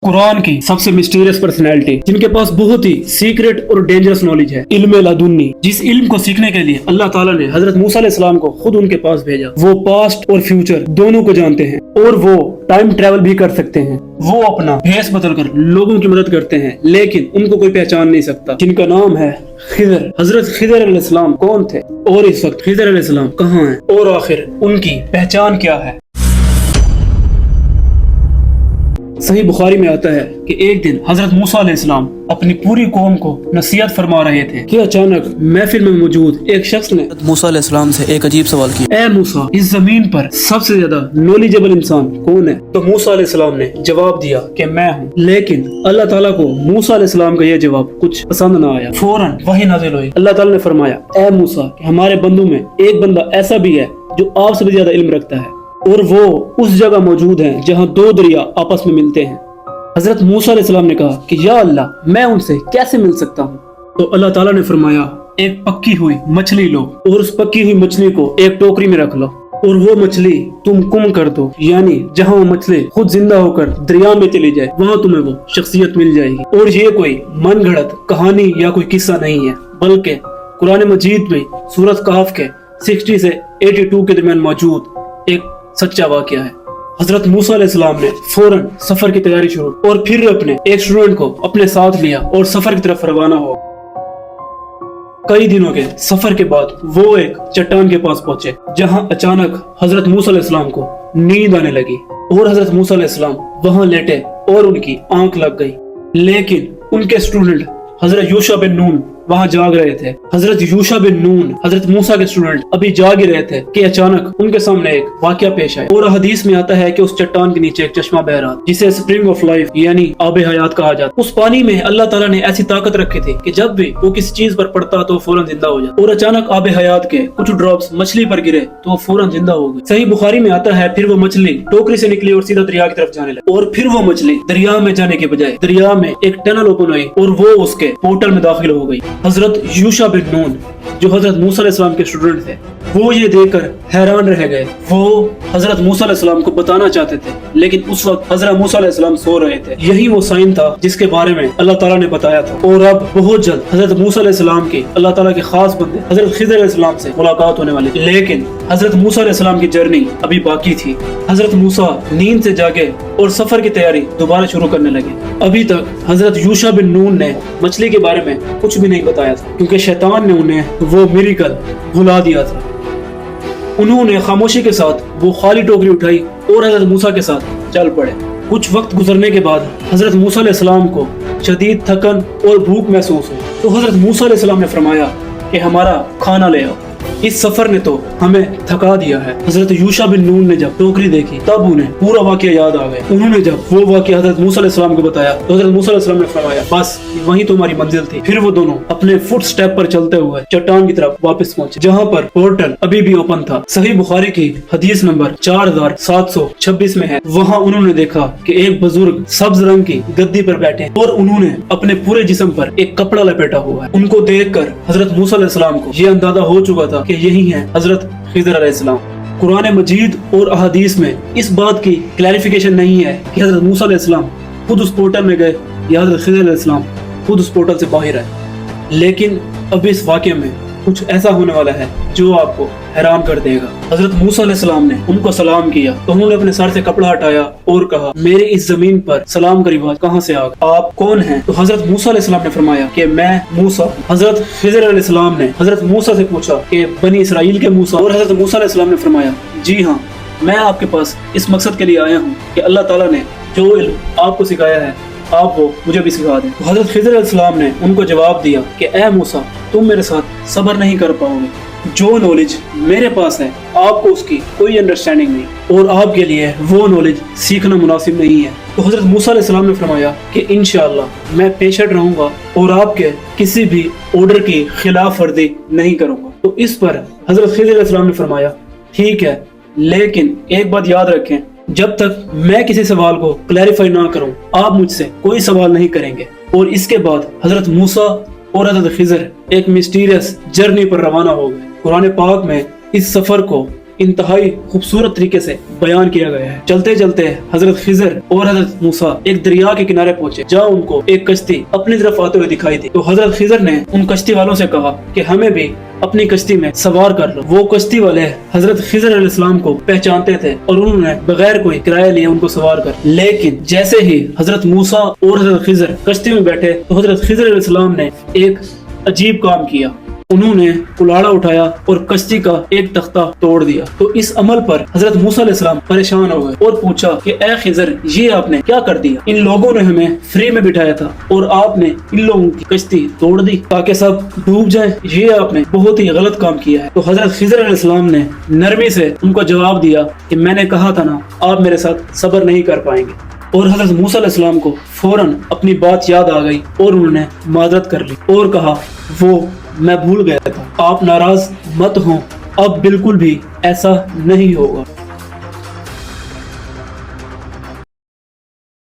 कुरान की सबसे mysterious personality जिनके पास बहुत ही सीक्रेट और डेंजरस नॉलेज है, इल्म लदुन्नी। जिस इल्म को सीखने के लिए अल्लाह ताला ने हजरत मूसा अलैहिस्सलाम को खुद उनके पास भेजा। वो पास्ट और फ्यूचर दोनों को जानते हैं और वो टाइम ट्रेवल भी कर सकते हैं। वो अपना भेष बदल कर लोगों की मदद करते हैं, लेकिन उनको कोई पहचान नहीं सकता। जिनका नाम है खिदर। हजरत खिदर अलैहिस्सलाम कौन थे और इस वक्त खिदर अलैहिस्सलाम कहाँ हैं और आखिर उनकी पहचान क्या है? सही बुखारी में आता है कि एक दिन हजरत मूसा अलैहिस्सलाम अपनी पूरी कौम को नसीहत फरमा रहे थे कि अचानक महफिल में मौजूद एक शख्स ने मूसा अलैहिस्सलाम से एक अजीब सवाल किया, ए मूसा, इस जमीन पर सबसे ज्यादा नॉलेजेबल इंसान कौन है? तो मूसा अलैहिस्सलाम ने जवाब दिया कि मैं हूँ। लेकिन अल्लाह ताला को मूसा अलैहिस्सलाम का यह जवाब कुछ पसंद न आया। फौरन वही नाज़िल हुई। अल्लाह ताला ने फरमाया, ए मूसा, हमारे बंदों में एक बंदा ऐसा भी है जो आपसे भी ज्यादा इल्म रखता है और वो उस जगह मौजूद है जहाँ दो दरिया आपस में मिलते हैं। हजरत मूसा अलैहिस्सलाम ने कहा कि या अल्लाह, मैं उनसे कैसे मिल सकता हूँ? तो अल्लाह ताला ने फरमाया, एक पक्की हुई मछली लो और उस पक्की हुई मछली को एक टोकरी में रख लो और वो मछली तुम गुम कर दो, यानी जहाँ वो मछली खुद जिंदा होकर दरिया में चली जाए वहाँ तुम्हें वो शख्सियत मिल जाएगी। और ये कोई मन घड़त कहानी या कोई किस्सा नहीं है, बल्कि कुरान मजीद में सूरत कहफ के 60 से 82 के दरमियान मौजूद एक सच्चा वाकया है। हजरत मूसा अलैहिस्सलाम ने फौरन सफर की तैयारी शुरू और फिर अपने एक स्टूडेंट को अपने साथ लिया और सफर की तरफ रवाना हो। कई दिनों के सफर के बाद वो एक चट्टान के पास पहुंचे जहां अचानक हजरत मूसा अलैहिस्सलाम को नींद आने लगी और हजरत मूसा अलैहिस्सलाम वहां लेटे और उनकी आंख लग गई। लेकिन उनके स्टूडेंट हजरत यूशा बिन नून वहाँ जाग रहे थे। हजरत यूशा बिन नून, हजरत मूसा के स्टूडेंट, अभी जाग ही रहे थे कि अचानक उनके सामने एक वाकया पेश आया। और हदीस में आता है कि उस चट्टान के नीचे एक चश्मा बह रहा जिसे स्प्रिंग ऑफ लाइफ यानी आबे हयात कहा जाता। उस पानी में अल्लाह ताला ने ऐसी ताकत रखी थी कि जब भी वो किसी चीज पर पड़ता तो फौरन जिंदा हो जाता। और अचानक आबे हयात के कुछ ड्रॉप्स मछली पर गिरे तो वो फौरन जिंदा हो गई। सही बुखारी में आता है, फिर वो मछली टोकरी से निकली और सीधा दरिया की तरफ जाने लगी। और फिर वो मछली दरिया में जाने के बजाय दरिया में एक टनल ओपन हुई और वो उसके पोर्टल में दाखिल हो गई। हजरत यूशा बिन नून, जो हजरत मूसा अलैहिस्सलाम के स्टूडेंट थे, वो ये देखकर हैरान रह गए। वो हजरत मूसा अलैहिस्सलाम को बताना चाहते थे, लेकिन उस वक्त हजरत मूसा अलैहिस्सलाम सो रहे थे। यही वो साइन था जिसके बारे में अल्लाह ताला ने बताया था। और अब बहुत जल्द हजरत मूसा अलैहिस्सलाम की अल्लाह ताला के खास बंदे हजरत खिदर अलैहिस्सलाम से मुलाकात होने वाली थी। लेकिन हजरत मूसा अलैहिस्सलाम की जर्नी अभी बाकी थी। हजरत मूसा नींद से जागे और सफर की तैयारी दोबारा शुरू करने लगे। अभी तक हजरत यूशा बिन नून ने मछली के बारे में कुछ भी नहीं बताया था, क्योंकि शैतान ने उन्हें वो मिरेकल भुला दिया था। उन्होंने खामोशी के साथ वो खाली टोकरी उठाई और हजरत मूसा के साथ चल पड़े। कुछ वक्त गुजरने के बाद हजरत मूसा अलैहिस्सलाम को शदीद थकन और भूख महसूस हुई। तो हजरत मूसा अलैहिस्सलाम ने फरमाया कि हमारा खाना ले आओ, इस सफर ने तो हमें थका दिया है। हजरत यूशा बिन नून ने जब टोकरी देखी तब उन्हें पूरा वाकया याद आ गया। उन्होंने जब वो वाकया हजरत मूसा अलैहिस्सलाम को बताया तो हजरत मूसा अलैहिस्सलाम ने फरमाया, बस वही तो हमारी मंजिल थी। फिर वो दोनों अपने फुट स्टेप पर चलते हुए चट्टान की तरफ वापस पहुंचे, जहाँ पर पोर्टल अभी भी ओपन था। सही बुखारी की हदीस नंबर 4726 में है, वहाँ उन्होंने देखा कि एक बुजुर्ग सब्ज रंग की गद्दी पर बैठे और उन्होंने अपने पूरे जिस्म पर एक कपड़ा लपेटा हुआ है। उनको देखकर हजरत मूसा अलैहिस्सलाम को ये अंदाजा हो चुका था कि यही है हजरत खिदर अलैहिस्सलाम। कुरान मजीद और अहादीस में इस बात की क्लैरिफिकेशन नहीं है कि हजरत मूसा अलैहिस्सलाम खुद उस पोर्टल में गए या हजरत खिदर अलैहिस्सलाम खुद उस पोर्टल से बाहर आए। लेकिन अब इस वाकये में कुछ ऐसा होने वाला है जो आपको हैरान कर देगा। हजरत मूसा अलैहिस्सलाम ने उनको सलाम किया तो उन्होंने अपने सर से कपड़ा हटाया और कहा, मेरे इस जमीन पर सलाम की रिवाज कहाँ से आ गई? आप कौन हैं? तो हजरत मूसा अलैहिस्सलाम ने फरमाया कि मैं मूसा। हजरत खिदर अलैहिस्सलाम ने हजरत मूसा से पूछा कि बनी इसराइल के मूसा? और हजरत मूसा अलैहिस्सलाम ने फरमाया, जी हाँ, मैं आपके पास इस मकसद के लिए आया हूँ कि अल्लाह ताला ने जो इल्म आपको सिखाया है आप वो मुझे भी सिखा दें। हजरत खिदर अलैहिस्सलाम ने उनको जवाब दिया कि ए मूसा, तुम मेरे साथ सब्र नहीं कर पाओगे। जो नॉलेज मेरे पास है आपको उसकी कोई अंडरस्टैंडिंग नहीं और आपके लिए वो नॉलेज सीखना मुनासिब नहीं है। तो हजरत मूसा अलैहिस्सलाम ने फरमाया कि इंशाअल्लाह मैं पेशेंट रहूंगा और आपके किसी भी ऑर्डर की खिलाफ वर्जी नहीं करूंगा। तो इस पर हजरत खिदर अलैहिस्सलाम ने फरमाया, ठीक है, लेकिन एक बात याद रखें, जब तक मैं किसी सवाल को क्लैरिफाई ना करूं आप मुझसे कोई सवाल नहीं करेंगे। और इसके बाद हजरत मूसा और हजरत खिदर एक मिस्टीरियस जर्नी पर रवाना हो गए। कुरान पाक में इस सफर को इंतहाई खूबसूरत तरीके से बयान किया गया है। चलते चलते हजरत खिजर और हजरत मूसा एक दरिया के किनारे पहुंचे, जहाँ उनको एक कश्ती अपनी तरफ आते हुए दिखाई दी। तो हजरत खिजर ने उन कश्ती वालों से कहा कि हमें भी अपनी कश्ती में सवार कर लो। वो कश्ती वाले हजरत खिजर अलैहिस्सलाम को पहचानते थे और उन्होंने बगैर कोई किराया लिए उनको सवार कर। लेकिन जैसे ही हजरत मूसा और हजरत खिजर कश्ती में बैठे तो हजरत खिजर अलैहिस्सलाम ने एक अजीब काम किया। उन्होंने कुल्हाड़ा उठाया और कश्ती का एक तख्ता तोड़ दिया। तो इस अमल पर हजरत मूसा अलैहिस्सलाम परेशान हो गए और पूछा कि ए खिजर, ये आपने क्या कर दिया? इन लोगों ने हमें फ्री में बिठाया था और आपने इन लोगों की कश्ती तोड़ दी ताकि सब डूब जाए। ये आपने बहुत ही गलत काम किया है। तो हजरत खिजर अलैहिस्सलाम ने नरमी से उनको जवाब दिया कि मैंने कहा था ना, आप मेरे साथ सब्र नहीं कर पाएंगे। और हजरत मूसा अलैहिस्सलाम को फौरन अपनी बात याद आ गई और उन्होंने मादरत कर ली और कहा, वो मैं भूल गया था, आप नाराज मत हो, अब बिल्कुल भी ऐसा नहीं होगा।